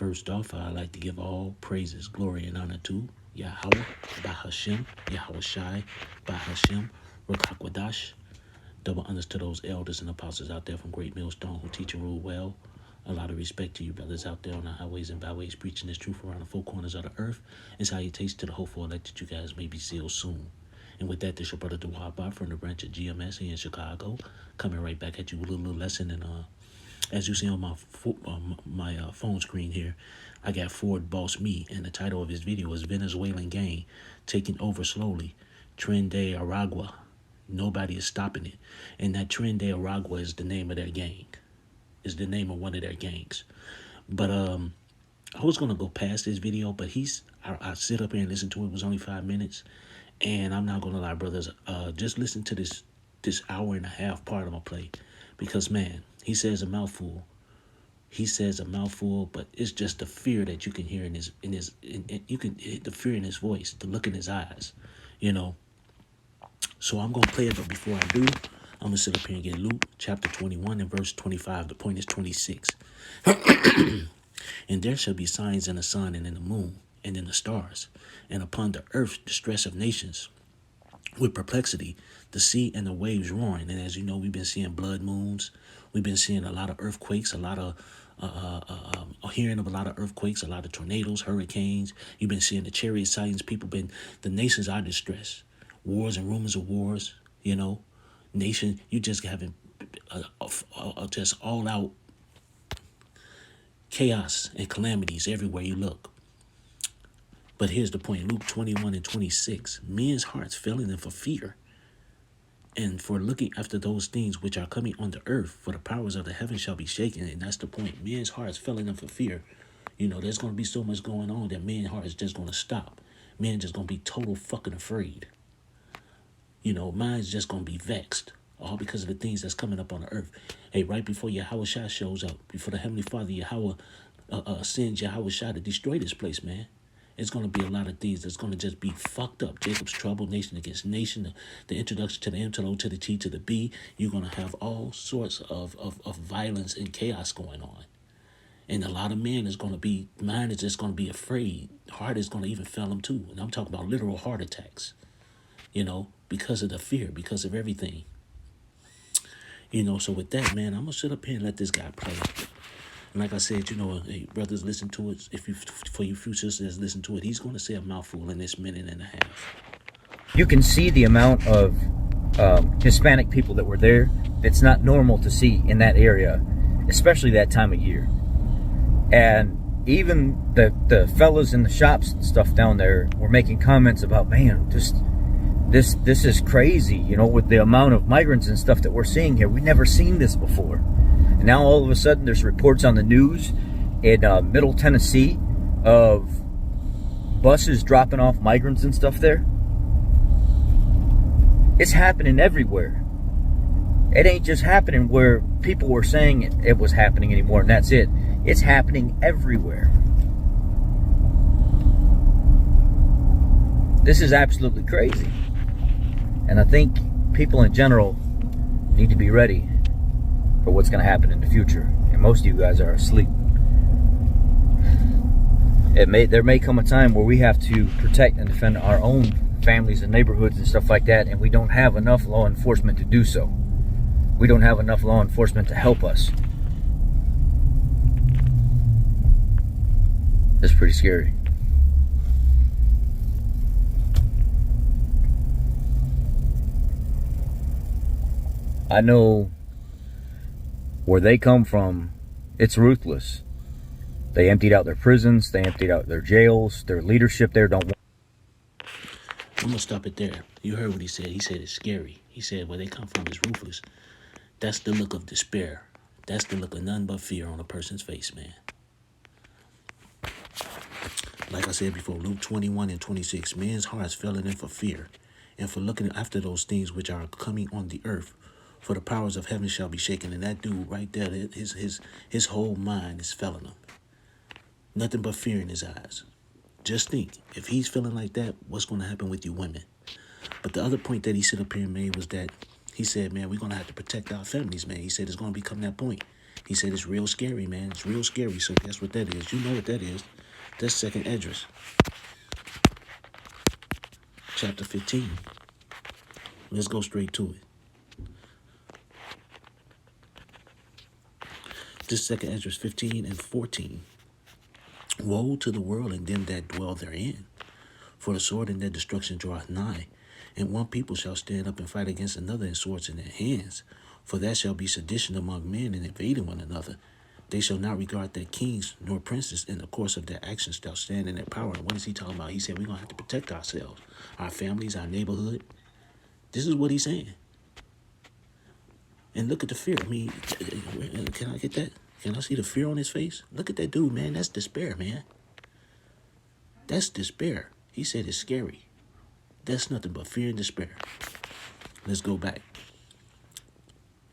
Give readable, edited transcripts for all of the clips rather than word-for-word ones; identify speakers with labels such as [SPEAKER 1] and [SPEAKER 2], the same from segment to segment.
[SPEAKER 1] First off, I'd like to give all praises, glory, and honor to Yahweh, Bahashem, Yahweh Shai, Bahashem, Ruach Double honors to those elders and apostles out there from Great Millstone who teach and rule well. A lot of respect to you brothers out there on the highways and byways preaching this truth around the four corners of the earth. And salutations to the hopeful elect that you guys may be sealed soon. And with that, this your brother Dawaba from the branch of GMS here in Chicago, coming right back at you with a little lesson. And as you see on my phone screen here, I got Ford Boss Me, and the title of his video is Venezuelan Gang Taking Over Slowly, Tren de Aragua. Nobody is stopping it. And that Tren de Aragua is the name of their gang. Is the name of one of their gangs. But I was going to go past this video, but I sit up here and listen to it. It was only 5 minutes. And I'm not going to lie, brothers. Just listen to this hour and a half part I'm going to play. Because, man, he says a mouthful. He says a mouthful, but it's just the fear that you can hear you can hear the fear in his voice, the look in his eyes, you know. So I'm going to play it, but before I do, I'm going to sit up here and get Luke chapter 21 and verse 25. The point is 26. And there shall be signs in the sun and in the moon and in the stars, and upon the earth distress of nations with perplexity, the sea and the waves roaring. And as you know, we've been seeing blood moons. We've been seeing a lot of earthquakes, a lot of hearing of a lot of earthquakes, a lot of tornadoes, hurricanes. You've been seeing the chariot sightings. The nations are distressed. Wars and rumors of wars, you know. Nation, you just having just all out chaos and calamities everywhere you look. But here's the point, Luke 21 and 26. Men's hearts failing them for fear, and for looking after those things which are coming on the earth, for the powers of the heavens shall be shaken. And that's the point. Men's hearts failing them for fear. You know, there's going to be so much going on that men's heart is just going to stop. Men just going to be total fucking afraid. You know, mine's just going to be vexed. All because of the things that's coming up on the earth. Hey, right before Yahweh Shai shows up, before the Heavenly Father Yahweh sends Yahweh Shai to destroy this place, man. It's going to be a lot of things that's going to just be fucked up. Jacob's trouble, nation against nation, the introduction to the M, to the O, to the T, to the B. You're going to have all sorts of violence and chaos going on. And a lot of men is going to be, mind is just going to be afraid. Heart is going to even fail them too. And I'm talking about literal heart attacks, you know, because of the fear, because of everything. You know, so with that, man, I'm going to sit up here and let this guy play. And like I said, you know, hey, brothers, listen to it. For you few sisters, listen to it. He's going to say a mouthful in this minute and a half.
[SPEAKER 2] You can see the amount of Hispanic people that were there. It's not normal to see in that area, especially that time of year. And even the fellas in the shops and stuff down there were making comments about, man, this is crazy, you know, with the amount of migrants and stuff that we're seeing here. We've never seen this before. And now all of a sudden there's reports on the news in Middle Tennessee of buses dropping off migrants and stuff there. It's happening everywhere. It ain't just happening where people were saying it was happening anymore and that's it. It's happening everywhere. This is absolutely crazy. And I think people in general need to be ready for what's going to happen in the future. And most of you guys are asleep. There may come a time where we have to protect and defend our own families and neighborhoods and stuff like that, and we don't have enough law enforcement to do so. We don't have enough law enforcement to help us. It's pretty scary. I know where they come from, it's ruthless. They emptied out their prisons, they emptied out their jails, their leadership there don't want.
[SPEAKER 1] I'm going to stop it there. You heard what he said. He said it's scary. He said where they come from is ruthless. That's the look of despair. That's the look of none but fear on a person's face, man. Like I said before, Luke 21 and 26, men's hearts failing them for fear, and for looking after those things which are coming on the earth, for the powers of heaven shall be shaken. And that dude right there, his whole mind is failing him. Nothing but fear in his eyes. Just think, if he's feeling like that, what's going to happen with you women? But the other point that he sit up here and made was that he said, man, we're going to have to protect our families, man. He said it's going to become that point. He said it's real scary, man. It's real scary. So guess what that is? You know what that is. That's 2nd Esdras, chapter 15. Let's go straight to it. This 2nd Esdras 15 and 14. Woe to the world and them that dwell therein, for the sword and their destruction draweth nigh. And one people shall stand up and fight against another, and swords in their hands. For that shall be sedition among men, and invading one another. They shall not regard their kings nor princes. In the course of their actions shall stand in their power. And what is he talking about? He said we're going to have to protect ourselves, our families, our neighborhood. This is what he's saying. And look at the fear. I mean, can I get that? Can I see the fear on his face? Look at that dude, man. That's despair, man. That's despair. He said it's scary. That's nothing but fear and despair. Let's go back.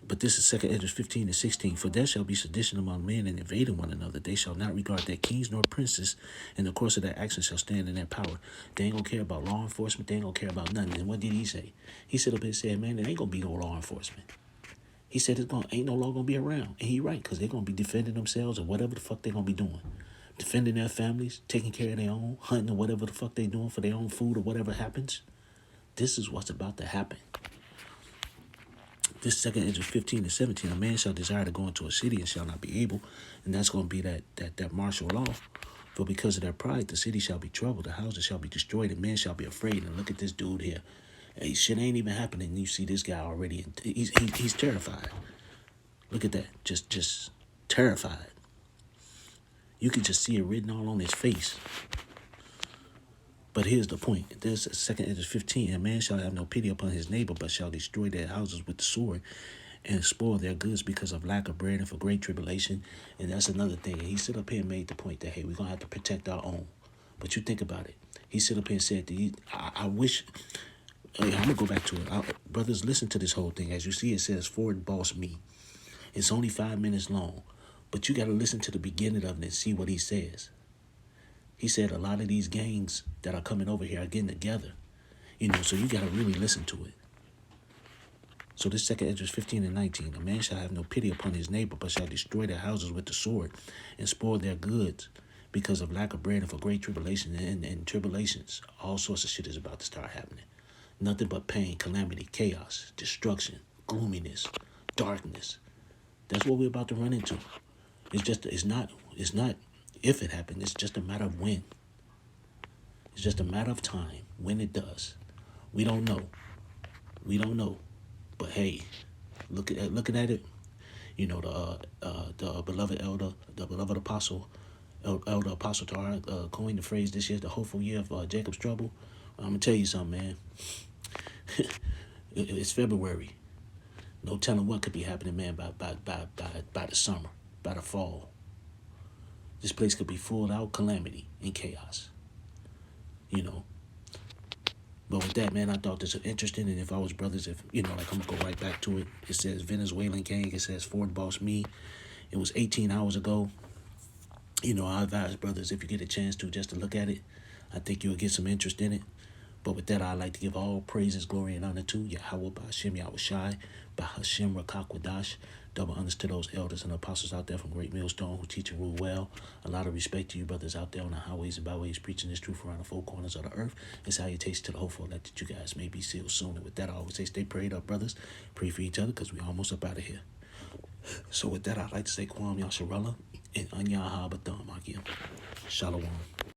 [SPEAKER 1] But this is 2nd Esdras 15 and 16. For there shall be sedition among men, and invading one another. They shall not regard their kings nor princes. In the course of their actions shall stand in their power. They ain't gonna care about law enforcement. They ain't gonna care about nothing. And what did he say? He stood up and said, man, there ain't gonna be no law enforcement. He said ain't no law gonna be around. And he right, because they're gonna be defending themselves or whatever the fuck they're gonna be doing. Defending their families, taking care of their own, hunting or whatever the fuck they doing for their own food or whatever happens. This is what's about to happen. This 2nd Esdras 15 and 17, a man shall desire to go into a city and shall not be able. And that's going to be that martial law. For because of their pride, the city shall be troubled, the houses shall be destroyed, and men shall be afraid. And look at this dude here. Hey, shit ain't even happening. You see this guy already. He's terrified. Look at that. Just terrified. You can just see it written all on his face. But here's the point. There's 2nd Esdras 15. A man shall have no pity upon his neighbor, but shall destroy their houses with the sword and spoil their goods because of lack of bread and for great tribulation. And that's another thing. And he stood up here and made the point that, hey, we're going to have to protect our own. But you think about it. He stood up here and said, that I wish... I'm going to go back to it. Brothers, listen to this whole thing. As you see, it says, Ford boss me. It's only 5 minutes long. But you got to listen to the beginning of it and see what he says. He said a lot of these gangs that are coming over here are getting together. So you got to really listen to it. So this 2nd Esdras 15 and 19. A man shall have no pity upon his neighbor, but shall destroy their houses with the sword and spoil their goods because of lack of bread and for great tribulation and tribulations. All sorts of shit is about to start happening. Nothing but pain, calamity, chaos, destruction, gloominess, darkness. That's what we're about to run into. It's not if it happens, it's just a matter of when. It's just a matter of time when it does. We don't know. But hey, looking at it, the beloved elder, the beloved apostle, Elder Apostle Tar coined the phrase this year, the hopeful year of Jacob's trouble. I'm gonna tell you something, man. It's February. No telling what could be happening, man, by the summer, by the fall. This place could be full out calamity and chaos. But with that, man, I thought this was interesting. And if I was brothers, I'm going to go right back to it. It says Venezuelan gang. It says Ford boss me. It was 18 hours ago. I advise brothers, if you get a chance just to look at it, I think you'll get some interest in it. But with that, I'd like to give all praises, glory, and honor to Yahweh, Ba'ashem, Yahushai, Ba'ashem, Rakakwadash. Double honors to those elders and apostles out there from Great Millstone who teach and rule well. A lot of respect to you brothers out there on the highways and byways preaching this truth around the four corners of the earth. And salutations to the hopeful that you guys may be sealed soon. And with that, I always say stay prayed up, brothers. Pray for each other because we're almost up out of here. So with that, I'd like to say Kwam Yasharallah and Anya Habatham Akim. Shalom.